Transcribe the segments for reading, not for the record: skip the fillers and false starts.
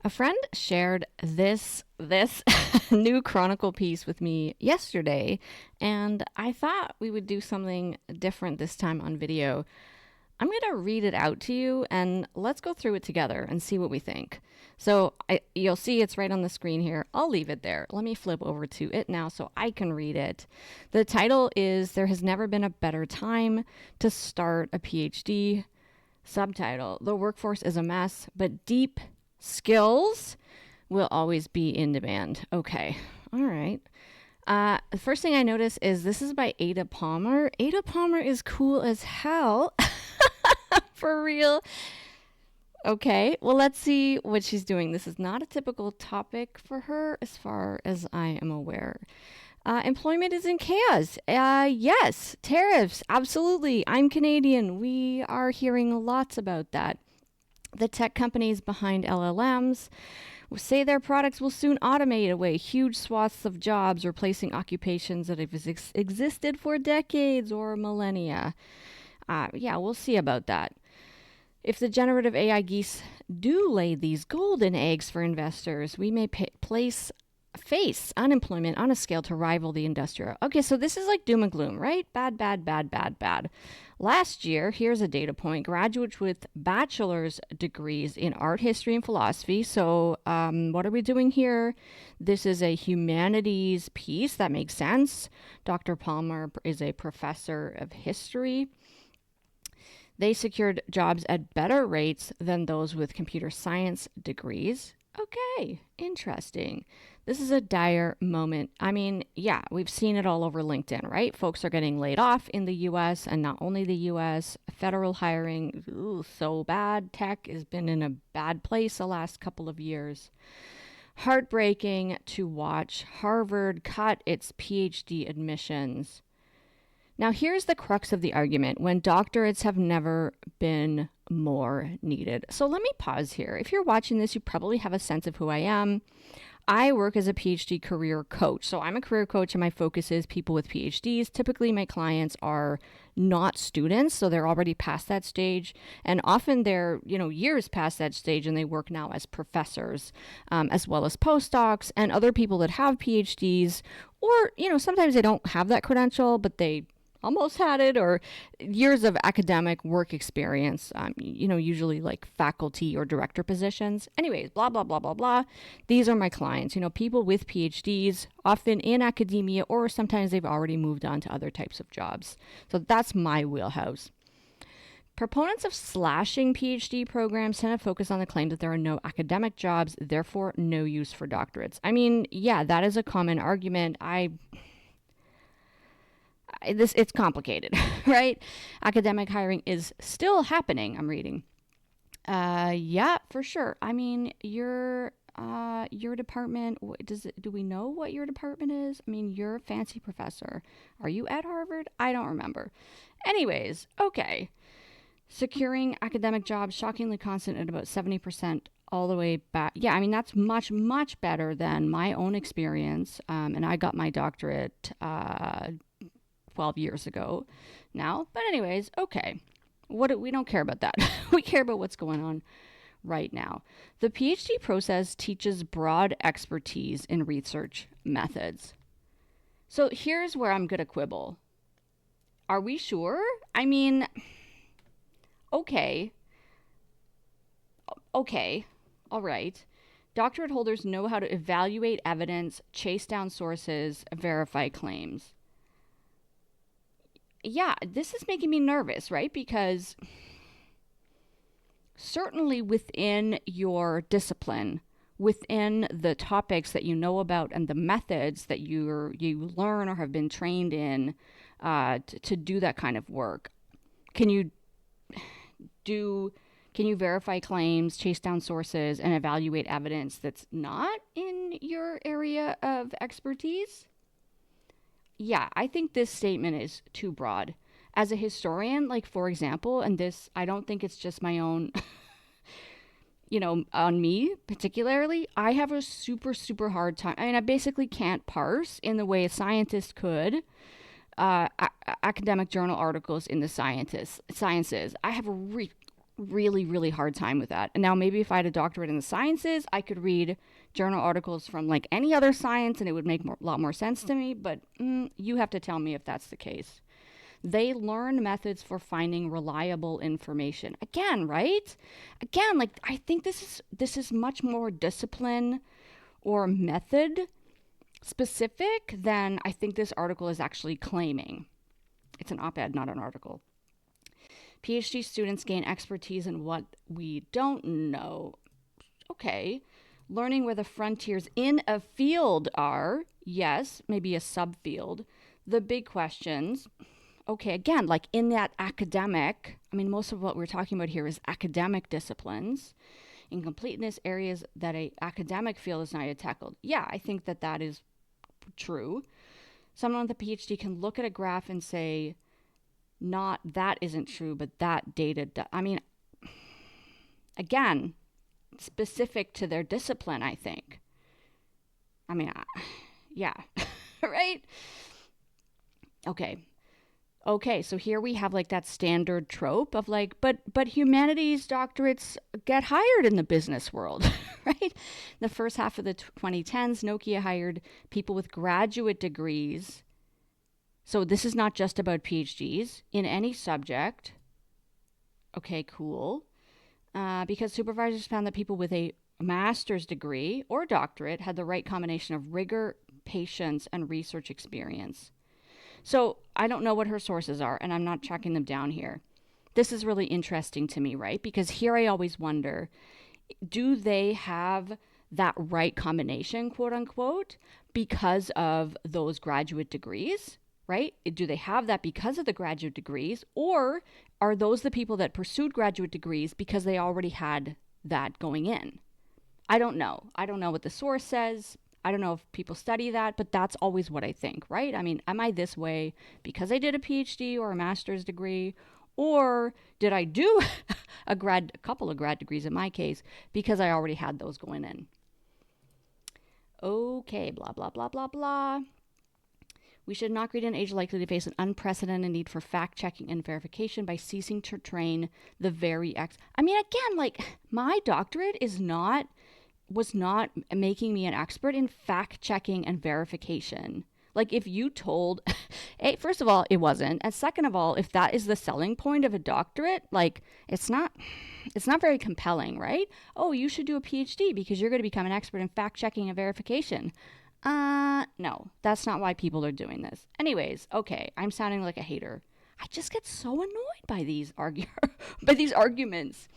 A friend shared this new Chronicle piece with me yesterday, and I thought we would do something different this time on video. I'm going to read it out to you and let's go through it together and see what we think. You'll see it's right on the screen here. I'll leave it there. Let me flip over to it now so I can read it. The title is There Has Never Been a Better Time to Start a PhD. Subtitle, The Workforce is a Mess, but Deep Skills will always be in demand. Okay. All right. The first thing I notice is this is by Ada Palmer. Ada Palmer is cool as hell. For real. Okay, well, let's see what she's doing. This is not a typical topic for her as far as I am aware. Employment is in chaos. Yes, tariffs, absolutely. I'm Canadian. We are hearing lots about that. The tech companies behind LLMs say their products will soon automate away huge swaths of jobs, replacing occupations that have existed for decades or millennia. Yeah, we'll see about that. If the generative AI geese do lay these golden eggs for investors, we may face unemployment on a scale to rival the industrial. Okay, so this is like doom and gloom, right? Bad, bad, bad, bad, bad. Last year, here's a data point, graduates with bachelor's degrees in art, history, and philosophy. So what are we doing here? This is a humanities piece. That makes sense. Dr. Palmer is a professor of history. They secured jobs at better rates than those with computer science degrees. Okay, interesting. This is a dire moment. I mean, yeah, we've seen it all over LinkedIn, right? Folks are getting laid off in the US, and not only the US, federal hiring, so bad. Tech has been in a bad place the last couple of years. Heartbreaking to watch Harvard cut its PhD admissions. Now, here's the crux of the argument when doctorates have never been more needed. So let me pause here. If you're watching this, you probably have a sense of who I am. I work as a PhD career coach. So I'm a career coach and my focus is people with PhDs. Typically, my clients are not students, so they're already past that stage. And often they're, years past that stage and they work now as professors, as well as postdocs and other people that have PhDs. Or, sometimes they don't have that credential, but they almost had it, or years of academic work experience, usually like faculty or director positions. Anyways, blah, blah, blah, blah, blah. These are my clients, people with PhDs, often in academia, or sometimes they've already moved on to other types of jobs. So that's my wheelhouse. Proponents of slashing PhD programs tend to focus on the claim that there are no academic jobs, therefore no use for doctorates. I mean, yeah, that is a common argument. It's complicated, right? Academic hiring is still happening, I'm reading. Yeah, for sure. I mean, your department, do we know what your department is? I mean, you're a fancy professor. Are you at Harvard? I don't remember. Anyways, okay. Securing academic jobs, shockingly constant at about 70% all the way back. Yeah, I mean, that's much, much better than my own experience. And I got my doctorate 12 years ago now. But anyways, okay. We don't care about that. We care about what's going on right now. The PhD process teaches broad expertise in research methods. So here's where I'm going to quibble. Are we sure? I mean, okay. All right. Doctorate holders know how to evaluate evidence, chase down sources, verify claims. Yeah, this is making me nervous, right? Because certainly within your discipline, within the topics that you know about and the methods that you learn or have been trained in to do that kind of work, can you verify claims, chase down sources, and evaluate evidence that's not in your area of expertise? Yeah, I think this statement is too broad. As a historian, like for example, and this, I don't think it's just my own, on me particularly, I have a super, super hard time. I mean, I basically can't parse in the way a scientist could academic journal articles in the sciences. I have a really, really hard time with that. And now maybe if I had a doctorate in the sciences, I could read journal articles from like any other science and it would make a lot more sense to me. But you have to tell me if that's the case. They learn methods for finding reliable information. Again, right? Again, like I think this is much more discipline or method specific than I think this article is actually claiming. It's an op-ed, not an article. PhD students gain expertise in what we don't know. Okay. Learning where the frontiers in a field are. Yes, maybe a subfield. The big questions. Okay, again, like in that academic, I mean, most of what we're talking about here is academic disciplines. Incompleteness areas that a academic field is not yet tackled. Yeah, I think that is true. Someone with a PhD can look at a graph and say, not that isn't true, but that data. I mean, again, specific to their discipline, I think. I mean, yeah, right? Okay, so here we have like that standard trope of like, but humanities doctorates get hired in the business world, right? The first half of the 2010s, Nokia hired people with graduate degrees. So this is not just about PhDs in any subject. Okay, cool. Because supervisors found that people with a master's degree or doctorate had the right combination of rigor, patience, and research experience. So I don't know what her sources are, and I'm not tracking them down here. This is really interesting to me, right? Because here I always wonder, do they have that right combination, quote unquote, because of those graduate degrees, right? Do they have that because of the graduate degrees, or are those the people that pursued graduate degrees because they already had that going in? I don't know. I don't know what the source says. I don't know if people study that, but that's always what I think, right? I mean, am I this way because I did a PhD or a master's degree? Or did I do a couple of grad degrees in my case because I already had those going in? Okay, blah, blah, blah, blah, blah. We should not create an age likely to face an unprecedented need for fact-checking and verification by ceasing to train the very I mean, again, like my doctorate was not making me an expert in fact-checking and verification. Like if you told, first of all, it wasn't, and second of all, if that is the selling point of a doctorate, like it's not very compelling, right? Oh, you should do a PhD because you're going to become an expert in fact-checking and verification. No, that's not why people are doing this. Anyways, okay, I'm sounding like a hater. I just get so annoyed by these arguments.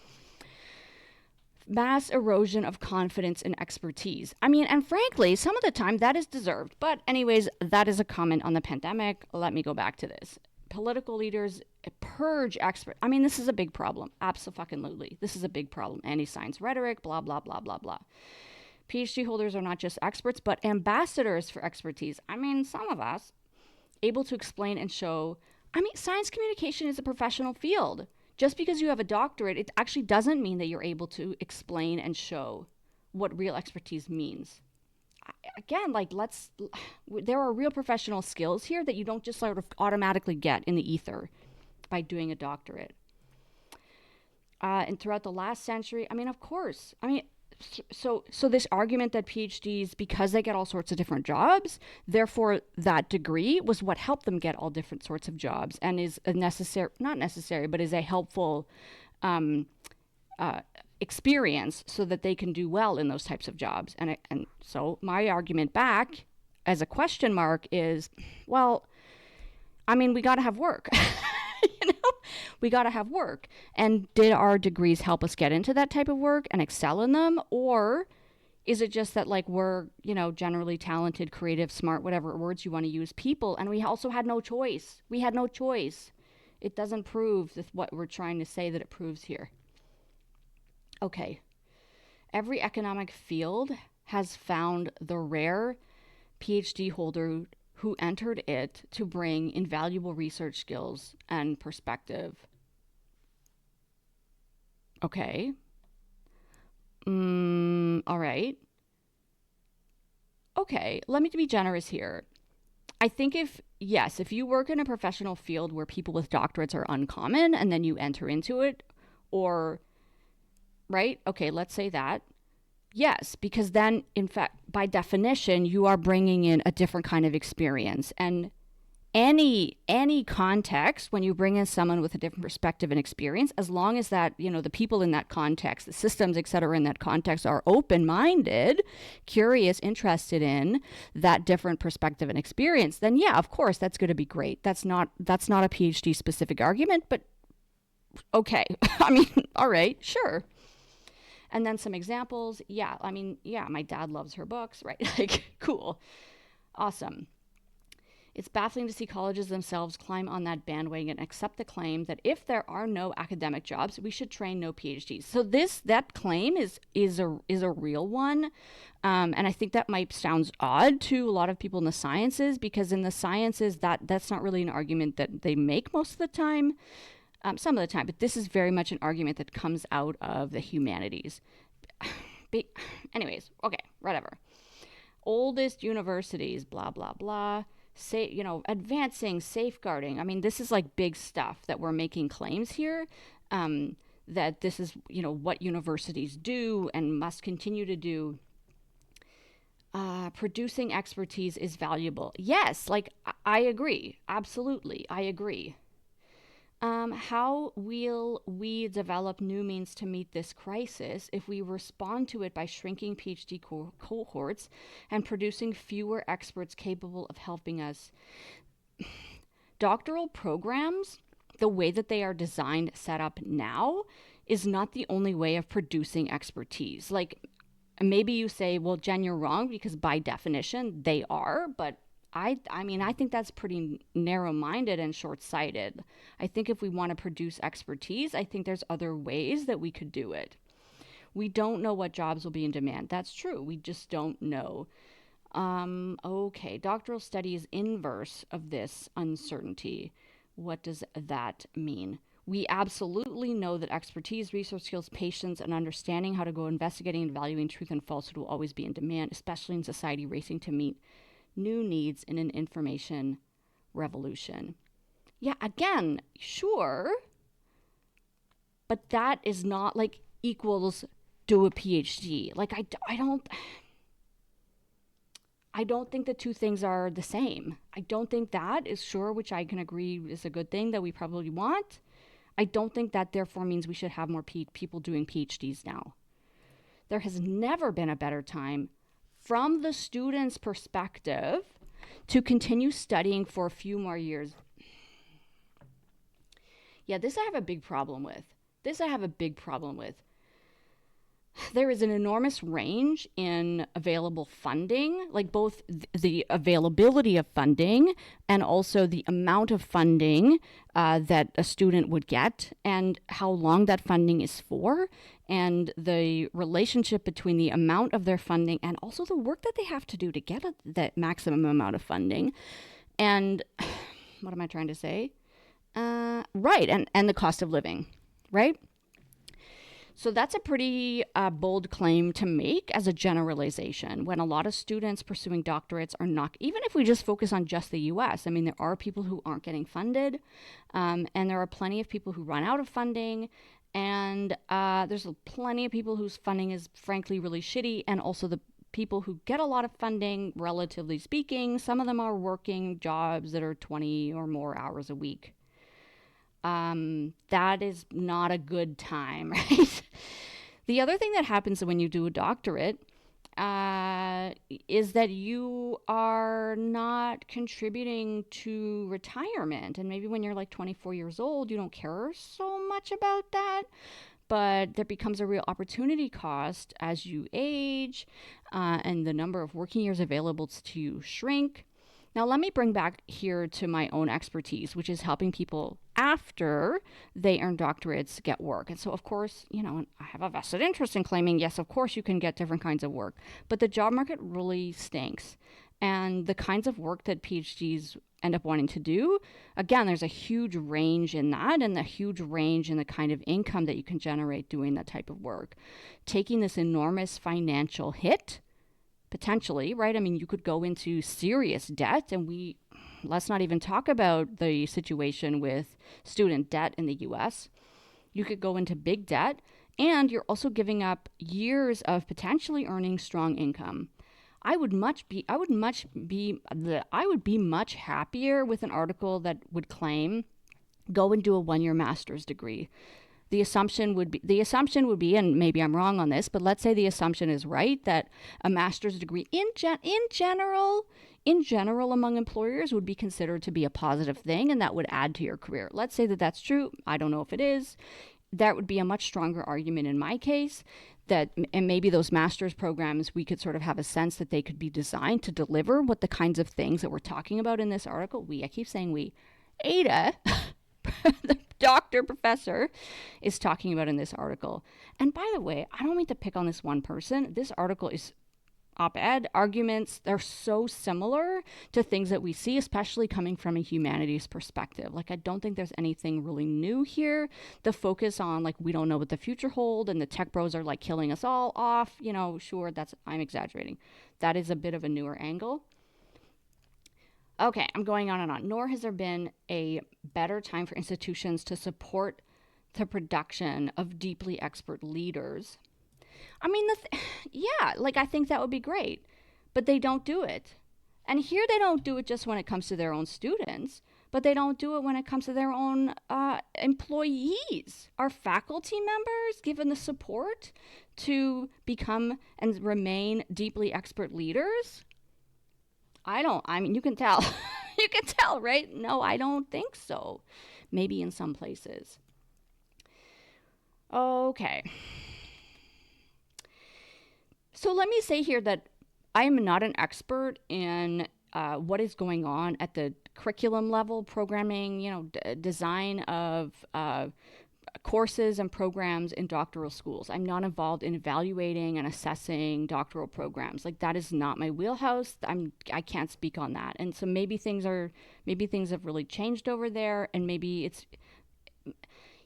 Mass erosion of confidence and expertise. I mean, and frankly, some of the time that is deserved. But anyways, that is a comment on the pandemic. Let me go back to this. Political leaders purge experts. I mean, this is a big problem. Absolutely. This is a big problem. Anti-science rhetoric, blah, blah, blah, blah, blah. PhD holders are not just experts, but ambassadors for expertise. I mean, some of us able to explain and show. I mean, science communication is a professional field. Just because you have a doctorate, it actually doesn't mean that you're able to explain and show what real expertise means. Again, like there are real professional skills here that you don't just sort of automatically get in the ether by doing a doctorate. And throughout the last century, I mean, of course, I mean, so this argument that PhDs, because they get all sorts of different jobs, therefore that degree was what helped them get all different sorts of jobs and is a not necessary, but is a helpful experience so that they can do well in those types of jobs. And so my argument back as a question mark is, well, I mean, we got to have work. We got to have work. And did our degrees help us get into that type of work and excel in them? Or is it just that like we're, generally talented, creative, smart, whatever words you want to use people, and we also had no choice. We had no choice. It doesn't prove what we're trying to say that it proves here. Okay. Every economic field has found the rare PhD holder who entered it to bring invaluable research skills and perspective. Okay. All right. Okay, let me be generous here. I think if you work in a professional field where people with doctorates are uncommon and then you enter into it, Or, right? Okay, let's say that. Yes, because then, in fact, by definition, you are bringing in a different kind of experience. And any context, when you bring in someone with a different perspective and experience, as long as that, the people in that context, the systems, et cetera, in that context are open-minded, curious, interested in that different perspective and experience, then yeah, of course, that's going to be great. That's not a PhD specific argument, but okay. I mean, all right, sure. And then some examples. Yeah, I mean, yeah, my dad loves her books, right? Like, cool. Awesome. It's baffling to see colleges themselves climb on that bandwagon and accept the claim that if there are no academic jobs, we should train no PhDs. So that claim is a real one, and I think that might sound odd to a lot of people in the sciences, because in the sciences that's not really an argument that they make most of the time, some of the time. But this is very much an argument that comes out of the humanities. Anyways, okay, whatever. Oldest universities, blah blah blah. Say, advancing, safeguarding. I mean, this is like big stuff that we're making claims here. That this is, what universities do and must continue to do. Producing expertise is valuable. Yes, like I agree. Absolutely, I agree. How will we develop new means to meet this crisis if we respond to it by shrinking PhD cohorts and producing fewer experts capable of helping us? Doctoral programs, the way that they are designed, set up now, is not the only way of producing expertise. Like, maybe you say, well, Jen, you're wrong, because by definition they are, but I mean, I think that's pretty narrow-minded and short-sighted. I think if we want to produce expertise, I think there's other ways that we could do it. We don't know what jobs will be in demand. That's true. We just don't know. Okay, doctoral study is inverse of this uncertainty. What does that mean? We absolutely know that expertise, research skills, patience, and understanding how to go investigating and evaluating truth and falsehood will always be in demand, especially in society racing to meet new needs in an information revolution. Yeah, again, sure, but that is not like equals do a PhD. Like I don't think the two things are the same. I don't think that is sure, which I can agree is a good thing that we probably want. I don't think that therefore means we should have more people doing PhDs now. There has never been a better time from the student's perspective to continue studying for a few more years. Yeah, this I have a big problem with. There is an enormous range in available funding, like both the availability of funding and also the amount of funding that a student would get and how long that funding is for, and the relationship between the amount of their funding and also the work that they have to do to get that maximum amount of funding. And what am I trying to say? Right, and the cost of living, right? So that's a pretty bold claim to make as a generalization when a lot of students pursuing doctorates are not, even if we just focus on just the US, I mean, there are people who aren't getting funded, and there are plenty of people who run out of funding, and there's plenty of people whose funding is frankly really shitty, and also the people who get a lot of funding, relatively speaking, some of them are working jobs that are 20 or more hours a week. That is not a good time, right? The other thing that happens when you do a doctorate is that you are not contributing to retirement. And maybe when you're like 24 years old, you don't care so much about that. But there becomes a real opportunity cost as you age and the number of working years available to you shrink. Now, let me bring back here to my own expertise, which is helping people after they earn doctorates get work. And so, of course, I have a vested interest in claiming, yes, of course, you can get different kinds of work. But the job market really stinks. And the kinds of work that PhDs end up wanting to do, again, there's a huge range in that and a huge range in the kind of income that you can generate doing that type of work. Taking this enormous financial hit, potentially, right? I mean, you could go into serious debt, and let's not even talk about the situation with student debt in the US. You could go into big debt, and you're also giving up years of potentially earning strong income. I would be much happier with an article that would claim go and do a 1 year master's degree. The assumption would be, and maybe I'm wrong on this, but let's say the assumption is right, that a master's degree in general among employers would be considered to be a positive thing, and that would add to your career. Let's say that that's true. I don't know if it is. That would be a much stronger argument in my case, that, and maybe those master's programs, we could sort of have a sense that they could be designed to deliver what the kinds of things that we're talking about in this article. I keep saying we. Ada, the doctor professor, is talking about in this article. And by the way, I don't mean to pick on this one person. This article is op-ed arguments. They're so similar to things that we see, especially coming from a humanities perspective. Like, I don't think there's anything really new here. The focus on, like, we don't know what the future hold, and the tech bros are like killing us all off, sure, I'm exaggerating. That is a bit of a newer angle. Okay, I'm going on and on. Nor has there been a better time for institutions to support the production of deeply expert leaders. I mean, yeah, like, I think that would be great, but they don't do it. And here they don't do it just when it comes to their own students, but they don't do it when it comes to their own employees. Are faculty members given the support to become and remain deeply expert leaders? You can tell. You can tell, right? No, I don't think so. Maybe in some places. Okay. So let me say here that I am not an expert in what is going on at the curriculum level, programming, design of courses and programs in doctoral schools. I'm not involved in evaluating and assessing doctoral programs. Like, that is not my wheelhouse. I can't speak on that. And so maybe things have really changed over there, and maybe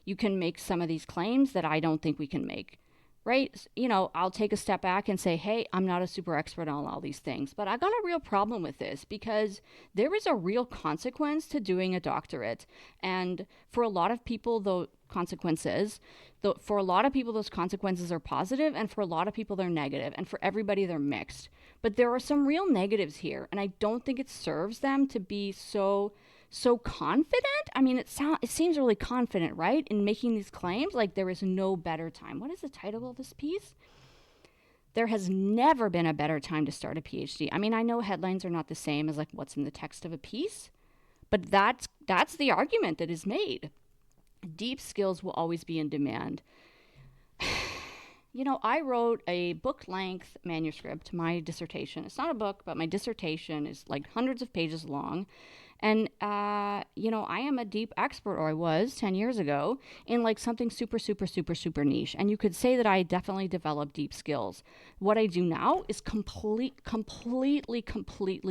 you can make some of these claims that I don't think we can make. Right? I'll take a step back and say, hey, I'm not a super expert on all these things, but I got a real problem with this because there is a real consequence to doing a doctorate. And for a lot of people, those consequences are positive, and for a lot of people, they're negative, and for everybody, they're mixed. But there are some real negatives here, and I don't think it serves them to be so confident. I mean, it seems really confident, right, in making these claims, like there is no better time. What is the title of this piece? There has never been a better time to start a PhD. I mean, I know headlines are not the same as like what's in the text of a piece, but that's the argument that is made. Deep skills will always be in demand. I wrote a book-length manuscript, my dissertation. It's not a book, but my dissertation is like hundreds of pages long. And, I am a deep expert, or I was 10 years ago, in like something super, super, super, super niche. And you could say that I definitely developed deep skills. What I do now is completely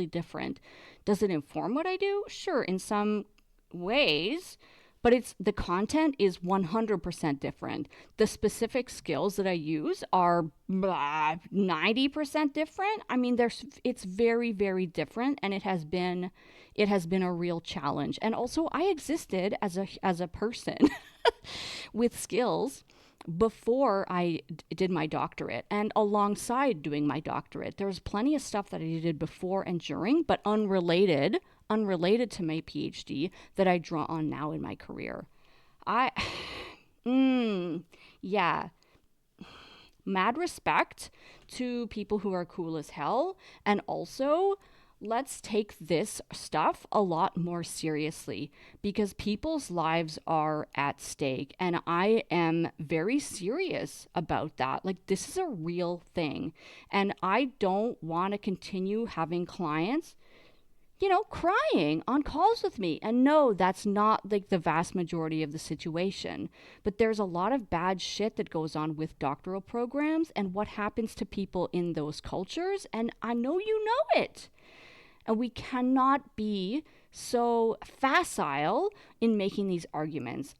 different. Does it inform what I do? Sure, in some ways. But the content is 100% different. The specific skills that I use are 90% different. I mean, it's very, very different, and it has been a real challenge. And also, I existed as a person with skills before I did my doctorate, and alongside doing my doctorate. There's plenty of stuff that I did before and during, but unrelated to my PhD, that I draw on now in my career. Yeah. Mad respect to people who are cool as hell, and also let's take this stuff a lot more seriously, because people's lives are at stake, and I am very serious about that. Like, this is a real thing, and I don't want to continue having clients crying on calls with me. And no, that's not like the vast majority of the situation. But there's a lot of bad shit that goes on with doctoral programs and what happens to people in those cultures. And I know you know it. And we cannot be so facile in making these arguments.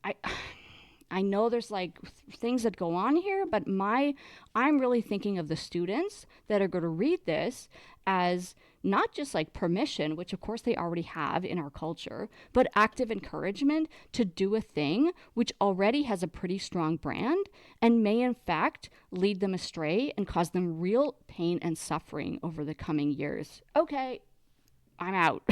I know there's like things that go on here, but I'm really thinking of the students that are going to read this as not just like permission, which of course they already have in our culture, but active encouragement to do a thing which already has a pretty strong brand and may in fact lead them astray and cause them real pain and suffering over the coming years. Okay, I'm out.